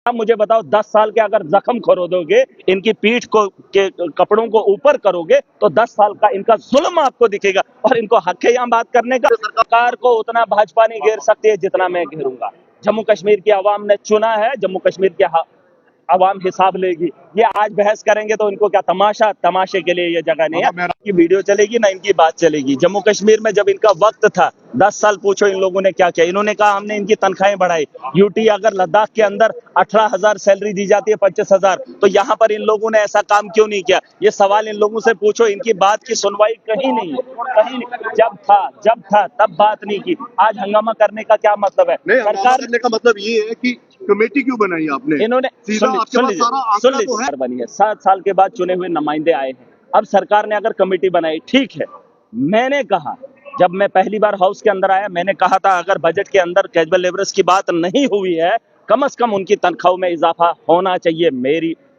आप मुझे बताओ 10 साल के अगर जख्म खरोदोगे, इनकी पीठ को के कपड़ों को ऊपर करोगे तो 10 साल का इनका जुल्म आपको दिखेगा। और इनको हक है यहाँ बात करने का। सरकार को उतना भाजपा नहीं घेर सकती है जितना मैं घेरूंगा। जम्मू कश्मीर की आवाम ने चुना है, जम्मू कश्मीर के आवाम हिसाब लेगी। ये आज बहस करेंगे तो इनको क्या तमाशा, तमाशे के लिए ये जगह नहीं है। इनकी वीडियो चलेगी ना इनकी बात चलेगी। जम्मू कश्मीर में जब इनका वक्त था 10 साल, पूछो इन लोगों ने क्या किया। इन्होंने कहा हमने इनकी तनख्वाहें बढ़ाई। यूटी अगर लद्दाख के अंदर 18,000 सैलरी दी जाती है 25,000, तो यहाँ पर इन लोगों ने ऐसा काम क्यों नहीं किया? ये सवाल इन लोगों से पूछो। इनकी बात की सुनवाई कहीं नहीं है, कहीं नहीं। जब था तब बात नहीं की। आज हंगामा करने का क्या मतलब है? सरकार करने का मतलब ये है कि कमेटी क्यों बनाई आपने? इन्होंने सुन बनी है, 7 साल के बाद चुने हुए नुमाइंदे आए हैं। अब सरकार ने अगर कमेटी बनाई, ठीक है। मैंने कहा, जब मैं पहली बार हाउस के अंदर आया, मैंने कहा था अगर बजट के अंदर कैजुअल लेबरर्स की बात नहीं हुई है, कम से कम उनकी तनख्वाहों में इजाफा होना चाहिए।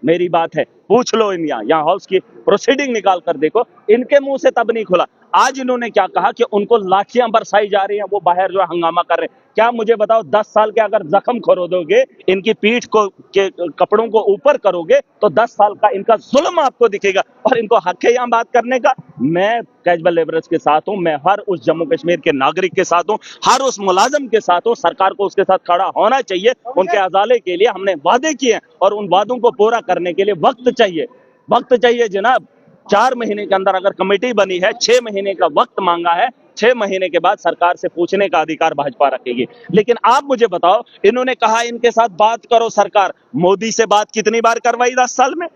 मेरी बात है, पूछ लो इन यहाँ हाउस की प्रोसीडिंग निकाल कर देखो, इनके मुंह से तब नहीं खुला। आज इन्होंने क्या कहा कि उनको लाठियां बरसाई जा रही हैं, वो बाहर जो है हंगामा कर रहे हैं। क्या मुझे बताओ 10 साल के अगर जख्म खरोदोगे, इनकी पीठ को के कपड़ों को ऊपर करोगे तो 10 साल का इनका जुल्म आपको दिखेगा। और इनको हक है यहाँ बात करने का। मैं कैजुअल लेबरर्स के साथ हूँ, मैं हर उस जम्मू कश्मीर के नागरिक के साथ हूँ, हर उस मुलाजिम के साथ हूँ। सरकार को उसके साथ खड़ा होना चाहिए। उनके अजाले के लिए हमने वादे किए हैं और उन वादों को पूरा करने के लिए वक्त चाहिए जनाब। 4 महीने के अंदर अगर कमेटी बनी है, 6 महीने का वक्त मांगा है, 6 महीने के बाद सरकार से पूछने का अधिकार भाजपा रखेगी। लेकिन आप मुझे बताओ, इन्होंने कहा इनके साथ बात करो सरकार। मोदी से बात कितनी बार करवाई 10 साल में?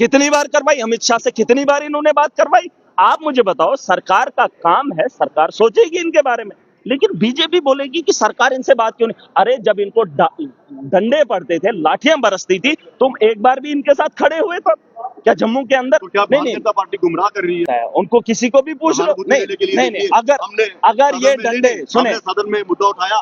कितनी बार करवाई? अमित शाह से कितनी बार इन्होंने बात करवाई? आप मुझे बताओ, सरकार का काम है, सरकार सोचेगी इनके बारे में। लेकिन बीजेपी बोलेगी कि सरकार इनसे बात क्यों नहीं। अरे जब इनको डंडे पड़ते थे, लाठियां बरसती थी, तुम एक बार भी इनके साथ खड़े हुए तब? क्या जम्मू के अंदर? तो क्या भारतीय जनता पार्टी गुमराह कर रही है? उनको किसी को भी पूछ लो। नहीं, अगर ये डंडे सुने, सदन में मुद्दा उठाया,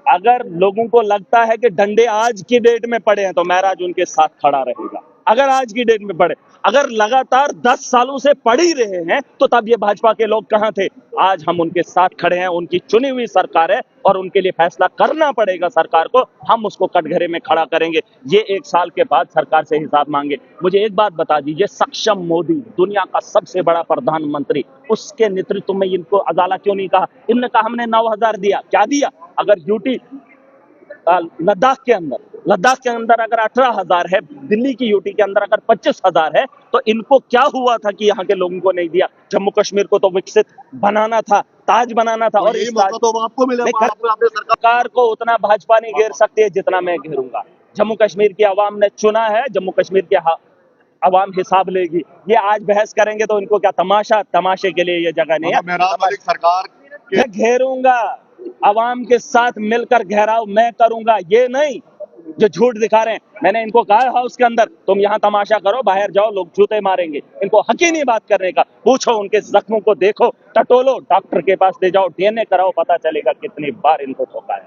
अगर लोगों को लगता है कि डंडे आज की डेट में पड़े हैं तो महराज उनके साथ खड़ा रहेगा। अगर आज की डेट में पड़े, अगर लगातार 10 सालों से पड़ ही रहे हैं तो तब ये भाजपा के लोग कहां थे? आज हम उनके साथ खड़े हैं, उनकी चुनी हुई सरकार है और उनके लिए फैसला करना पड़ेगा सरकार को। हम उसको कटघरे में खड़ा करेंगे। ये 1 साल के बाद सरकार से हिसाब मांगे। मुझे एक बात बता दीजिए, सक्षम मोदी, दुनिया का सबसे बड़ा प्रधानमंत्री, उसके नेतृत्व में इनको अदाला क्यों नहीं कहा? इनने कहा हमने 9,000 दिया। क्या दिया? अगर यूटी लद्दाख के अंदर अगर 18,000 है, दिल्ली की यूटी के अंदर अगर 25,000 है, तो इनको क्या हुआ था कि यहाँ के लोगों को नहीं दिया? जम्मू कश्मीर को तो विकसित बनाना था, ताज बनाना था। और इस ताज तो आपको मिला, सरकार को उतना भाजपा नहीं घेर सकती है जितना मैं घेरूंगा। जम्मू कश्मीर की आवाम ने चुना है, जम्मू कश्मीर के आवाम हिसाब लेगी। ये आज बहस करेंगे तो इनको क्या तमाशा, तमाशे के लिए ये जगह नहीं है। सरकार मैं घेरूंगा, आवाम के साथ मिलकर घेराव मैं करूंगा, ये नहीं जो झूठ दिखा रहे हैं। मैंने इनको कहा हाउस के अंदर, तुम यहाँ तमाशा करो, बाहर जाओ, लोग जूते मारेंगे। इनको हक ही नहीं बात करने का। पूछो, उनके जख्मों को देखो, टटोलो, डॉक्टर के पास ले जाओ, डीएनए कराओ, पता चलेगा कितनी बार इनको ठोका है।